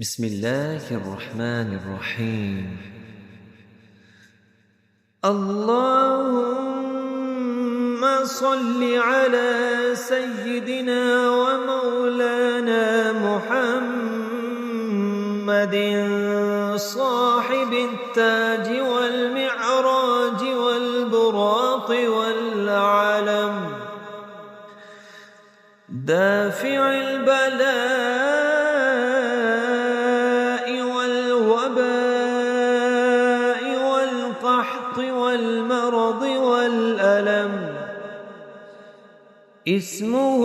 بسم الله الرحمن الرحيم. اللهم صل على سيدنا ومولانا محمد صاحب التاج والمعراج والبراق والعلم، دافع البلاء والوباء والقحط والمرض والألم، اسمه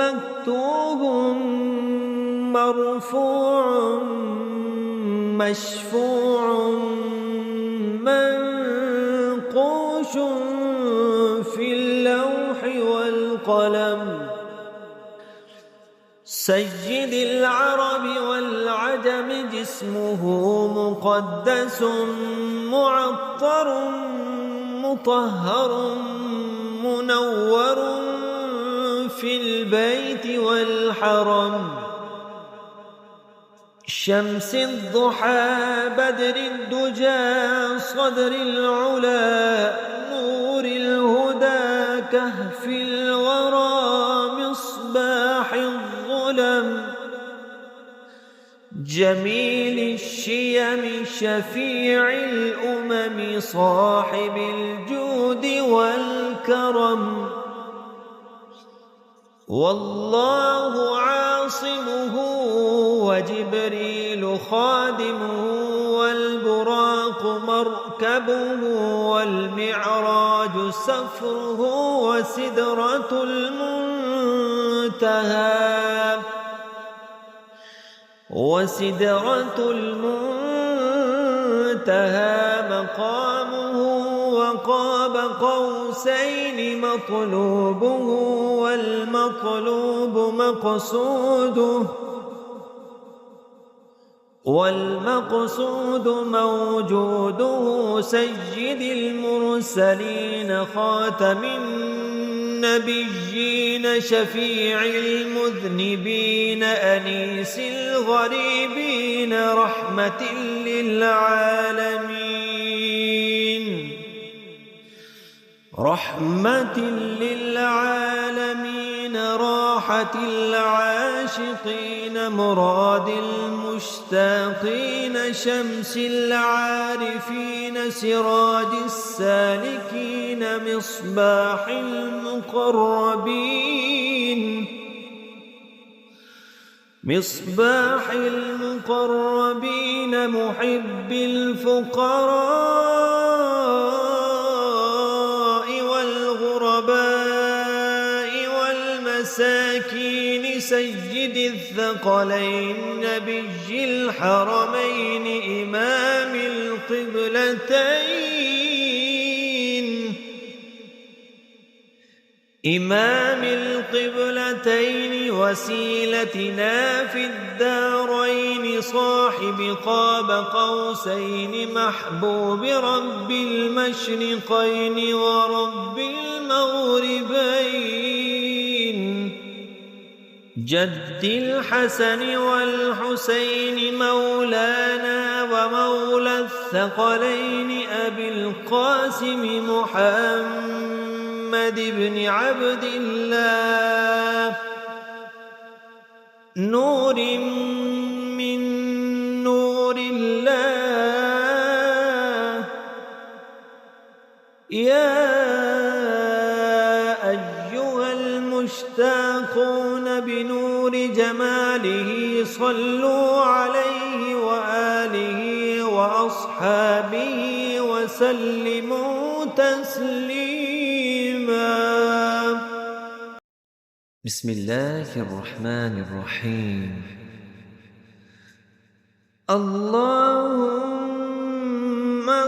مكتوب مرفوع مشفوع منقوش في اللوح والقلم، سيد العرب والعجم، جسمه مقدس معطر مطهر منور في البيت والحرم، شمس الضحى بدر الدجى صدر العلا نور الهدى كهف الورى مصباح الظلم، جميل الشيم شفيع الأمم صاحب الجود والكرم، والله عاصمه وجبريل خادمه والبراق مركبه والمعراج سفره وسدرة المنتهى مقامه، وقاب قوسين مطلوبه والمقصود موجوده، سيد المرسلين خاتم النبيين شفيع المذنبين أنيس الغريبين رحمة للعالمين راحة العاشقين مراد المشتاقين، شمس العارفين سراج السالكين مصباح المقربين محب الفقراء والغرباء والمساكين، سيد الثقلين نبي الحرمين إمام القبلتين وسيلتنا في الدارين، صاحب قاب قوسين محبوب رب المشرقين ورب المغربين، جد الحسن والحسين مولانا ومولى الثقلين أبي القاسم محمد بن عبد الله، نور من نور الله، يا أيها المشتاقون بنور جماله صلوا عليه وآله وأصحابه وسلموا تسليما. بسم الله الرحمن الرحيم. اللهم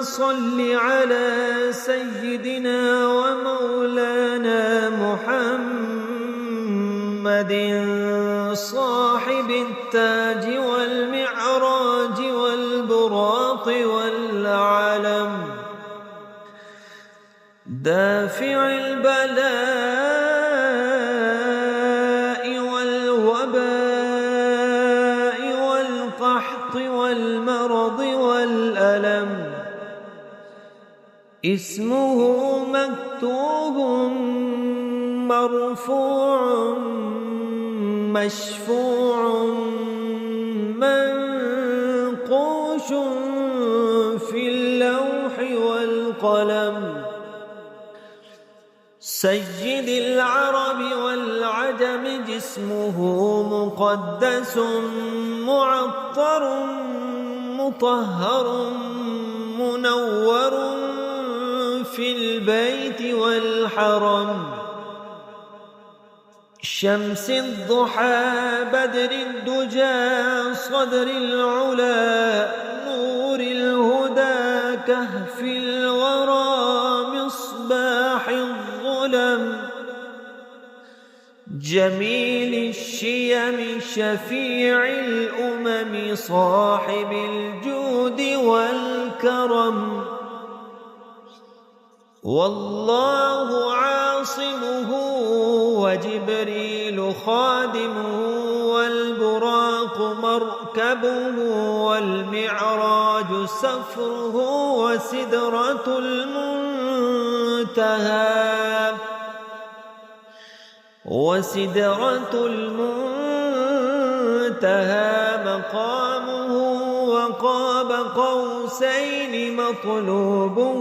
صل على سيدنا ومولانا محمد صاحب التاج والمعراج والبراق والعلم، دافع البلاء والوباء اسمه مكتوب مرفوع مشفوع منقوش في اللوح والقلم. سيد العرب والعجم جسمه مقدس معطر مطهر منور في البيت والحرم. شمس الضحى بدر الدجى صدر العلا نور الهدى كهف الورى مصباح الظلم. جميل الشيم شفيع الأمم صاحب الجود والكرم. والله عاصمه وجبريل خادمه والبراق مركبه والمعراج سفره وسدرة المنتهى مقامه وقاب قوسين مطلوبه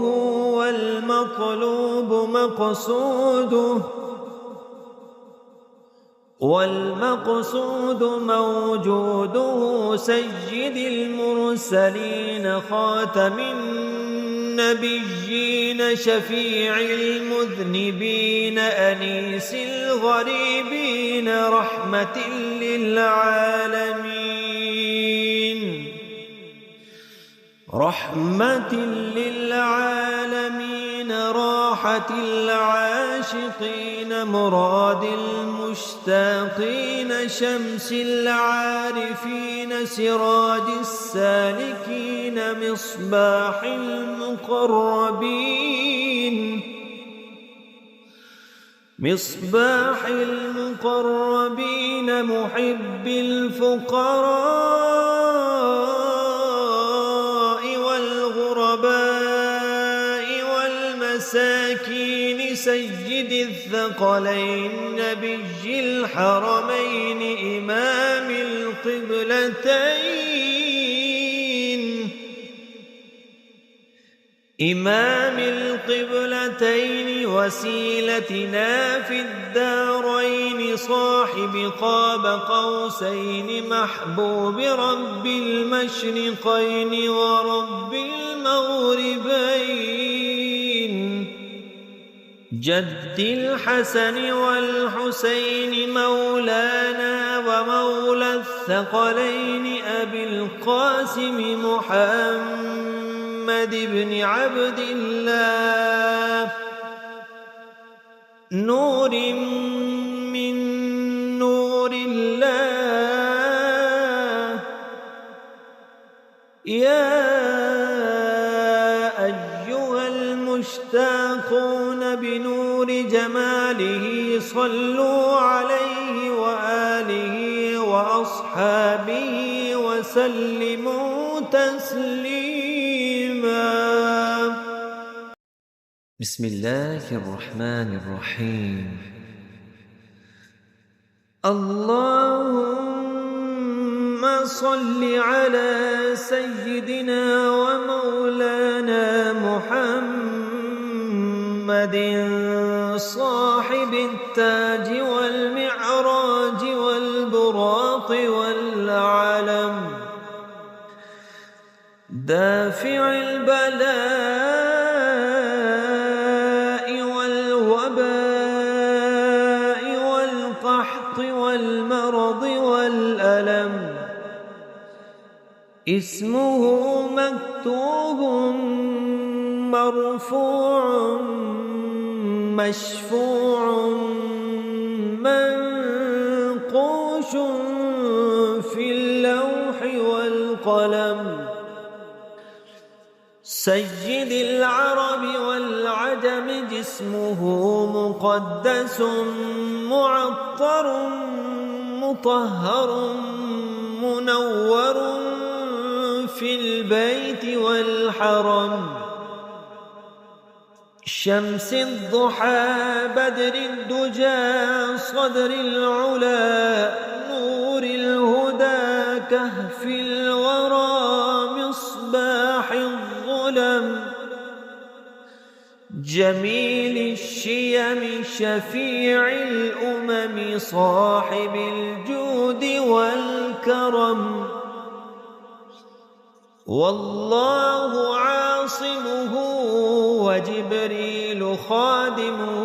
والمقصود موجوده. سيد المرسلين خاتم النبيين شفيع المذنبين أنيس الغريبين رحمة للعالمين راحة العاشقين مراد المشتاقين. شمس العارفين سراج السالكين مصباح المقربين محب الفقراء والغرباء والمساكين. سيد الثقلين نبي الحرمين إمام القبلتين وسيلتنا في الدارين. صاحب قاب قوسين محبوب رب المشرقين ورب المغربين. جد الحسن والحسين مولانا ومولى الثقلين أبي القاسم محمد بن عبد الله. نور من نور الله. يا أيها المشتاقون بنور جماله صلوا عليه وآله وأصحابه وسلموا تسليما. بسم الله الرحمن الرحيم. اللهم صل على سيدنا ومولانا محمد صاحب التاج والمعراج والبراق والعلم دافع البلاء والوباء والقحط والمرض والألم. اسمه مكتوب مرفوع مشفوع منقوش في اللوح والقلم. سيد العرب والعجم جسمه مقدس معطر مطهر منور في البيت والحرم. شمس الضحى بدر الدجى صدر العلا نور الهدى كهف الورى مصباح الظلم جميل الشيم شفيع الأمم صاحب الجود والكرم والله عاصمه وجبريل خادمه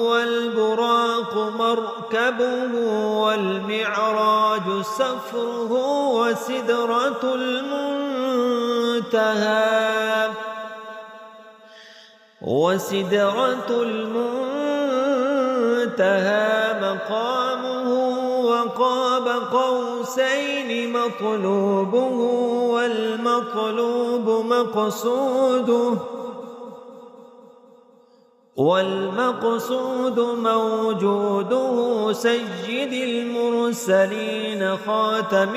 والبراق مركبه والمعراج سفره وسدرة المنتهى مقامه وقاب قوسين مطلوبه والمقصود موجوده سيد المرسلين خاتم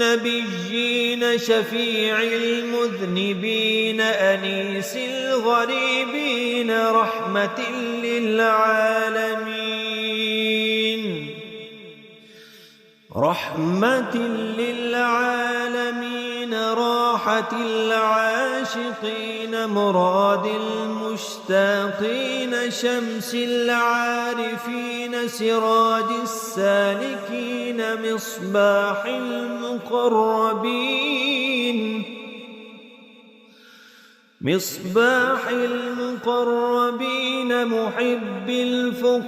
النبيين شفيع المذنبين أنيس الغريبين رحمة للعالمين راحة العاشقين مراد المشتاقين شمس العارفين سراج السالكين مصباح المقربين محب الفقراء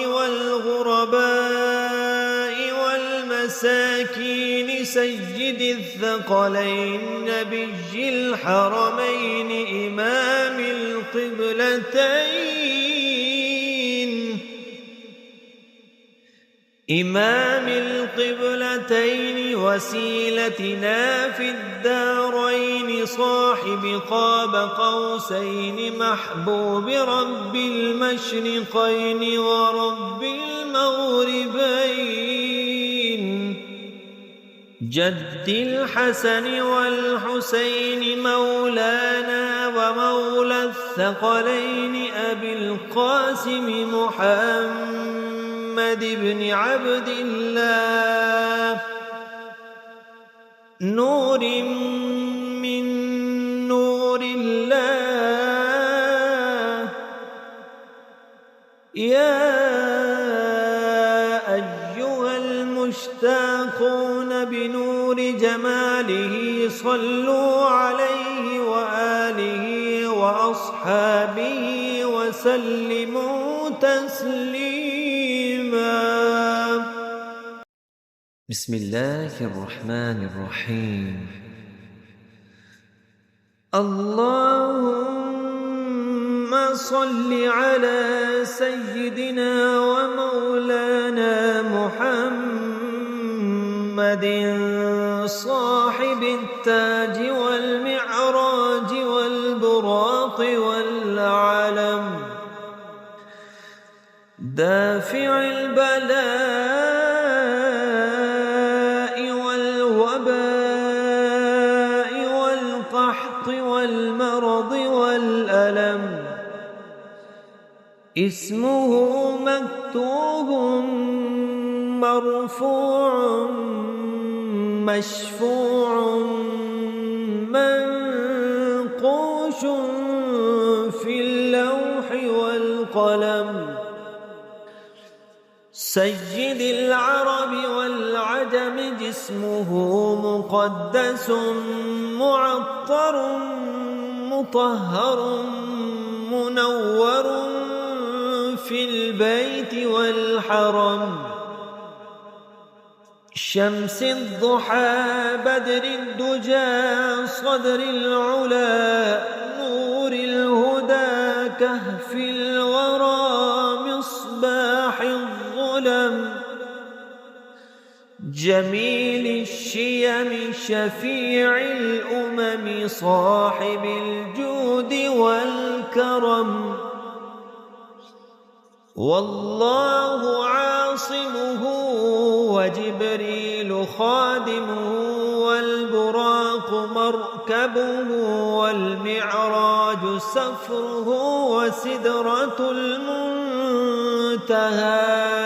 والغرباء والمساكين سيد الثقلين نبي الحرمين إمام القبلتين وسيلتنا في الدارين صاحب قاب قوسين محبوب رب المشرقين ورب المغربين جد الحسن والحسين مولانا ومولى الثقلين أبي القاسم محمد بن عبد الله نور من نور الله يا أيها المشتاقون بنور جماله صلوا عليه وآله وأصحابه وسلموا تسليما. بسم الله الرحمن الرحيم. اللهم صل على سيدنا ومولانا محمد صاحب التاج والمعراج والبراق والعلم دافع البلاء والوباء والقحط والمرض والألم اسمه مكتوب مرفوع مشفوع منقوش في اللوح والقلم سيد العرب والعجم جسمه مقدس معطر مطهر منور في البيت والحرم شمس الضحى بدر الدجى صدر العلا نور الهدى كهف الورى مصباح الظلم جميل الشيم شفيع الأمم صاحب الجود والكرم والله عاصمه وجبريل خادمه والبراق مركبه والمعراج سفره وسدرة المنتهى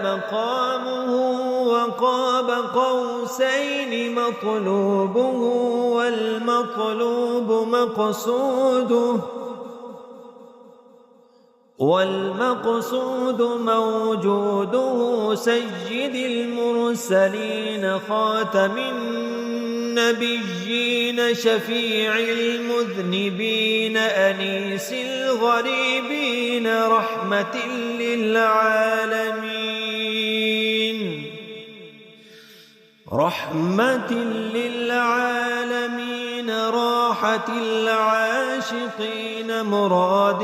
مقامه وقاب قوسين مطلوبه والمقصود موجوده سيد المرسلين خاتم النبيين شفيع المذنبين أنيس الغريبين رحمة للعالمين راحة العاشقين مراد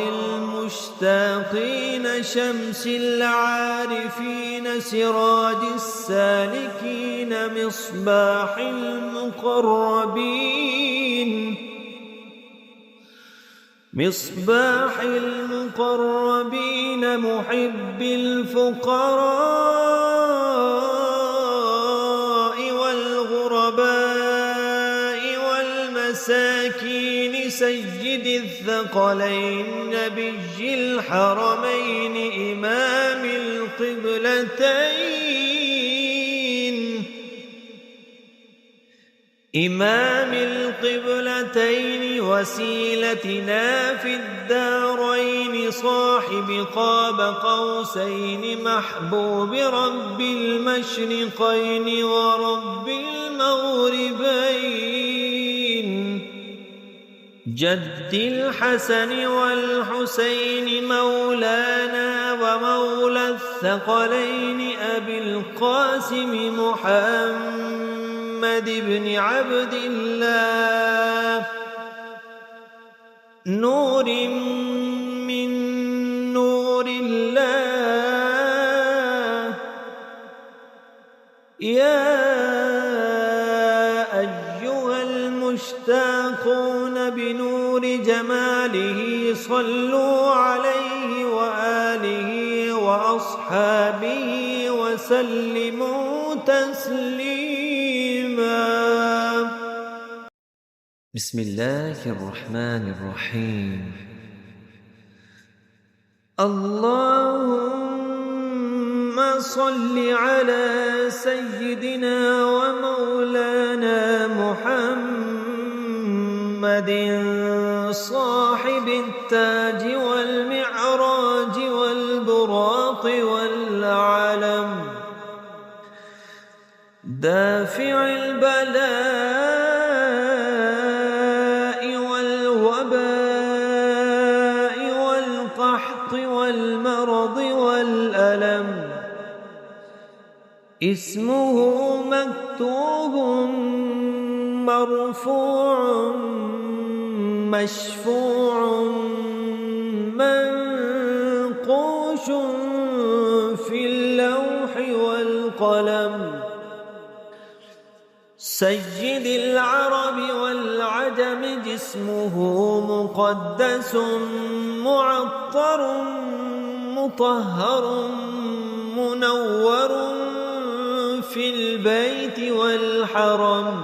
المشتاقين شمس العارفين سراج السالكين مصباح المقربين محب الفقراء والغرباء والمساكين سيد الثقلين نبي الحرمين إمام القبلتين وسيلتنا في الدارين صاحب قاب قوسين محبوب رب المشرقين ورب المغربين جد الحسن والحسين مولانا ومولى الثقلين أبي القاسم محمد بن عبد الله نور من نور الله يا أيها المشتاقون بنور جماله صلوا عليه وآله وأصحابه وسلموا تسليما. بسم الله الرحمن الرحيم. اللهم صل على سيدنا ومولانا محمد صاحب التاج والمعراج والبراق والعلم دافع البلاء والوباء والقحط والمرض والألم اسمه مكتوب مرفوع مشفوع منقوش في اللوح والقلم سيد العرب والعجم جسمه مقدس معطر مطهر منور في البيت والحرم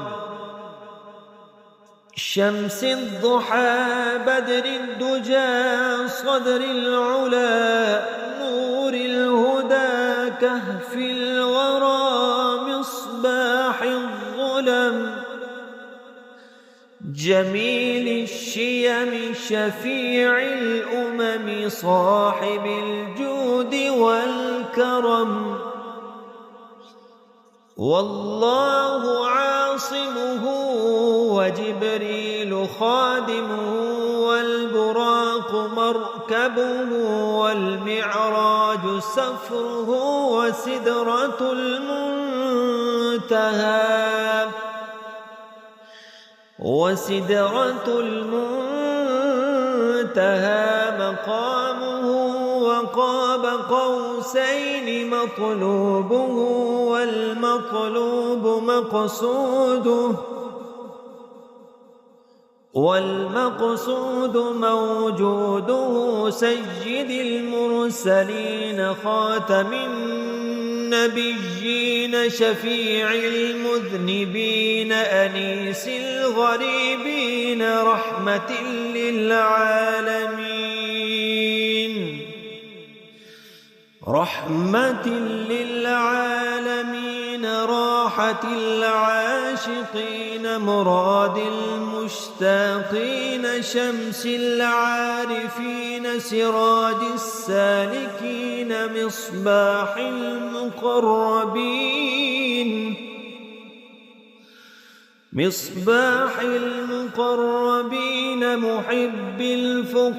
شمس الضحى بدر الدجى صدر العلا نور الهدى كهف الورى مصباح الظلم جميل الشيم شفيع الأمم صاحب الجود والكرم والله عاصمه وجبريل خادمه والبراق مركبه والمعراج سفره وسدرة المنتهى مقامه وقاب قوسين مطلوبه والمقصود موجوده سيد المرسلين خاتم النبيين شفيع المذنبين أنيس الغريبين رحمة للعالمين راحة العاشقين مراد المشتاقين شمس العارفين سراج السالكين مصباح المقربين محب الفقراء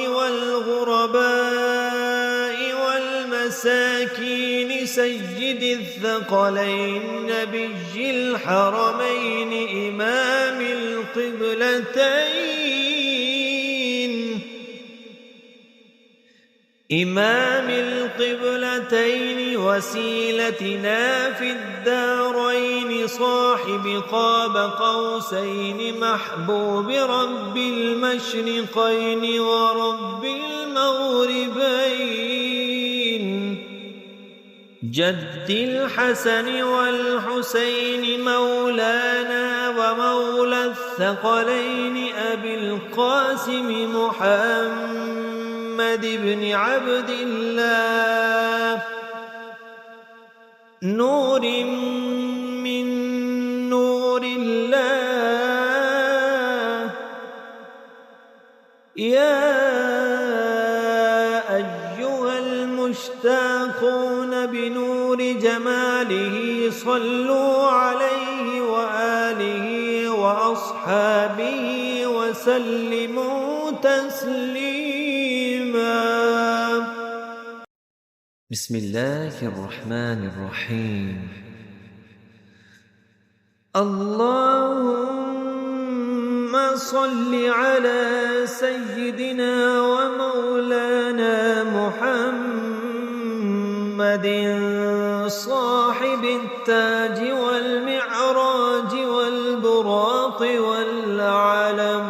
والغرباء والمساكين سيد الثقلين نبي الحرمين إمام القبلتين وسيلتنا في الدارين صاحب قاب قوسين محبوب رب المشرقين ورب المغربين جد الحسن والحسين مولانا ومولى الثقلين أبي القاسم محمد بن عبد الله نور من نور الله يا أيها المشتاقون بنور جماله صلوا عليه وآله وأصحابه وسلموا تسليما. بسم الله الرحمن الرحيم. اللهم صل على سيدنا ومولانا محمد صاحب التاج والمعراج والبراق والعلم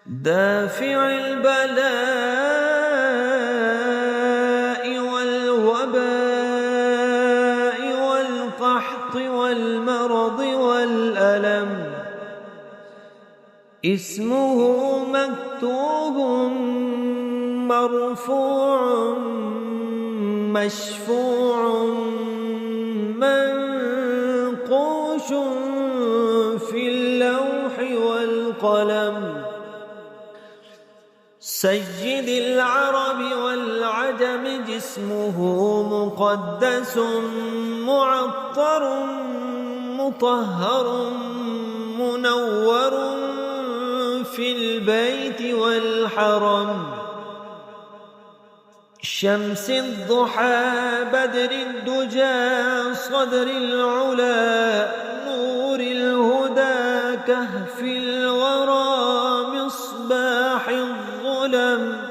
دافع البلاء والوباء والقحط والمرض والألم اسمه مكتوب مرفوع مشفوع منقوش في اللوح والقلم سيد العرب والعجم جسمه مقدس معطر مطهر منور في البيت والحرم شمس الضحى بدر الدجى صدر العلا نور الهدى كهف الورى مصباح الظلم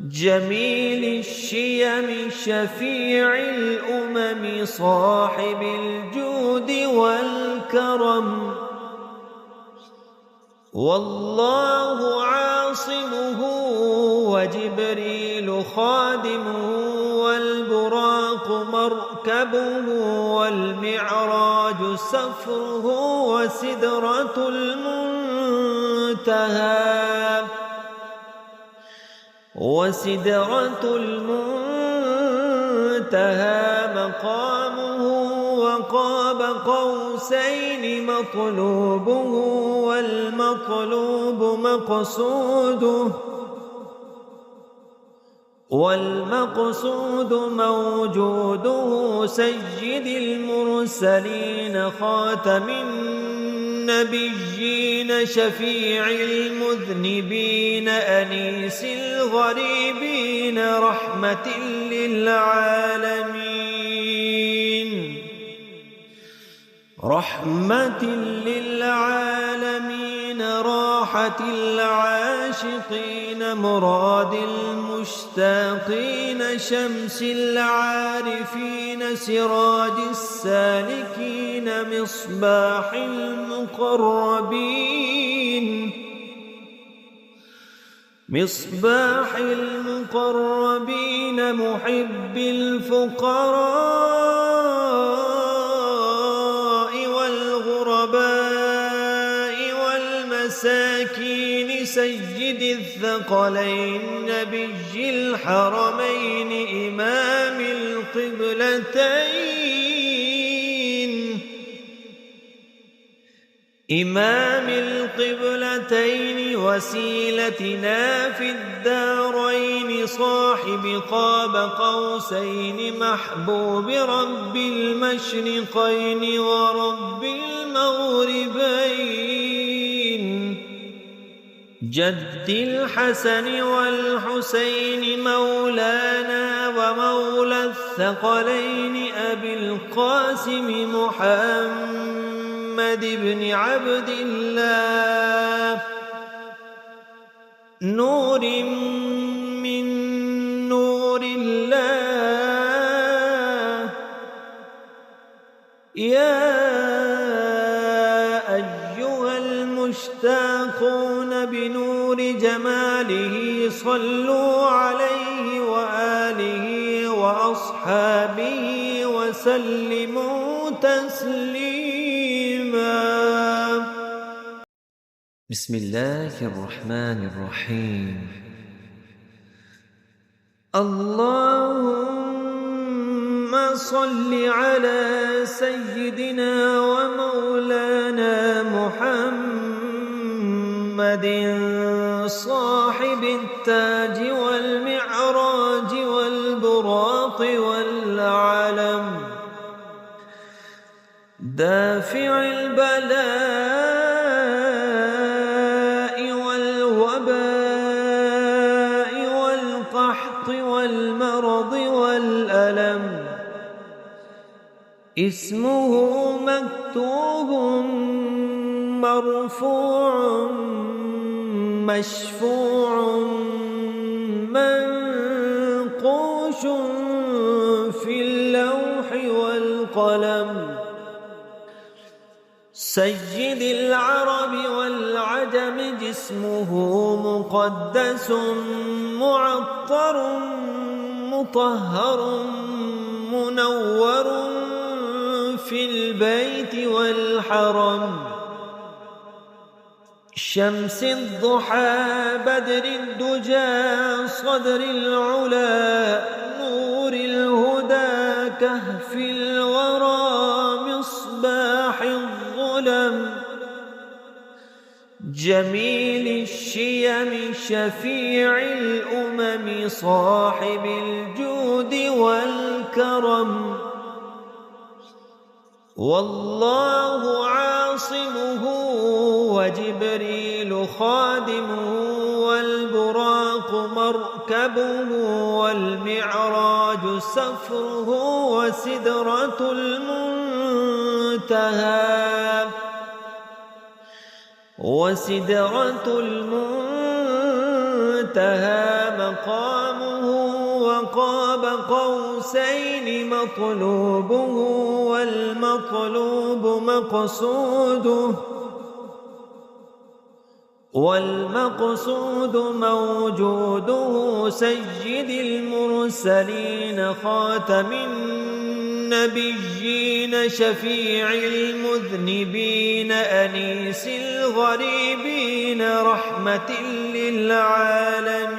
جميل الشيم شفيع الأمم صاحب الجود والكرم والله عاصمه وجبريل خادمه والبراق مركبه والمعراج سفره وسدرة المنتهى مقامه وقاب قوسين مطلوبه والمقصود موجوده سيد المرسلين خاتم النبيين شفيع المذنبين أنيس الغريبين رحمة للعالمين راحة العاشقين مراد المشتاقين شمس العارفين سراج السالكين مصباح المقربين مصباح المقربين محب الفقراء والغرباء والمساكين سيد الثقلين نبي الحرمين إمام القبلتين وسيلتنا في الدارين صاحب قاب قوسين محبوب رب المشرقين ورب المغربين جد الحسن والحسين مولانا ومولى الثقلين أبي القاسم محمد بن عبد الله نور من نور الله يا أيها المشتاقون بنور جماله صلوا عليه وآله وأصحابه وسلموا تسليما. بسم الله الرحمن الرحيم. اللهم صل على سيدنا ومولانا محمد صاحب التاج والمعراج والبراق والعلم دافع البلاء والوباء والقحط والمرض والألم اسمه مكتوب مرفوع مشفوع منقوش في اللوح والقلم سيد العرب والعجم جسمه مقدس معطر مطهر منور في البيت والحرم شمس الضحى بدر الدجى صدر العلا نور الهدى كهف الورى مصباح الظلم جميل الشيم شفيع الأمم صاحب الجود والكرم والله عاصمه وجبريل خادمه والبراق مركبه والمعراج سفره وسدرة المنتهى مقامه وقاب قوسين مطلوبه والمقصود موجوده سيد المرسلين خاتم النبيين شفيع المذنبين أنيس الغريبين رحمة للعالمين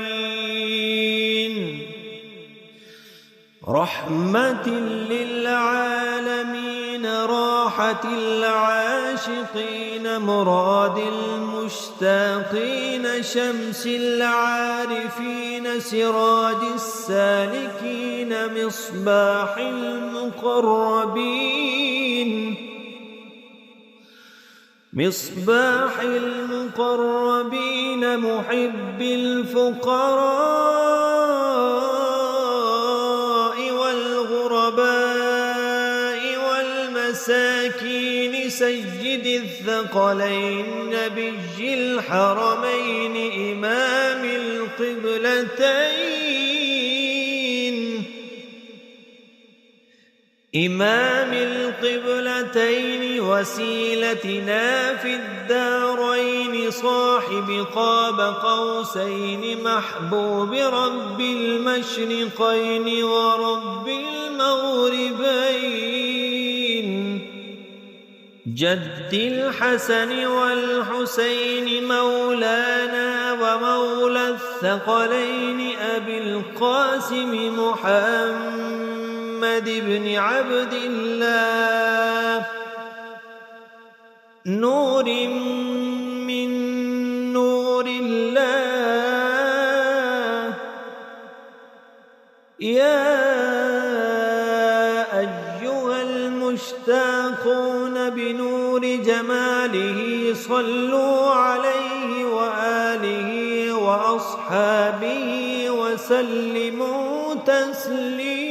راحة العاشقين مراد المشتاقين شمس العارفين سراج السالكين مصباح المقربين محب الفقراء والغرباء والمساكين سيد الثقلين نبي الحرمين إمام القبلتين إمام القبلتين وسيلتنا في الدارين صاحب قاب قوسين محبوب رب المشرقين ورب المغربين جد الحسن والحسين مولانا ومولى الثقلين أبي القاسم محمد بن عبد الله نور من نور الله يا أيها المشتاقون بنور جماله صلوا عليه وآله وأصحابه وسلموا تسليما.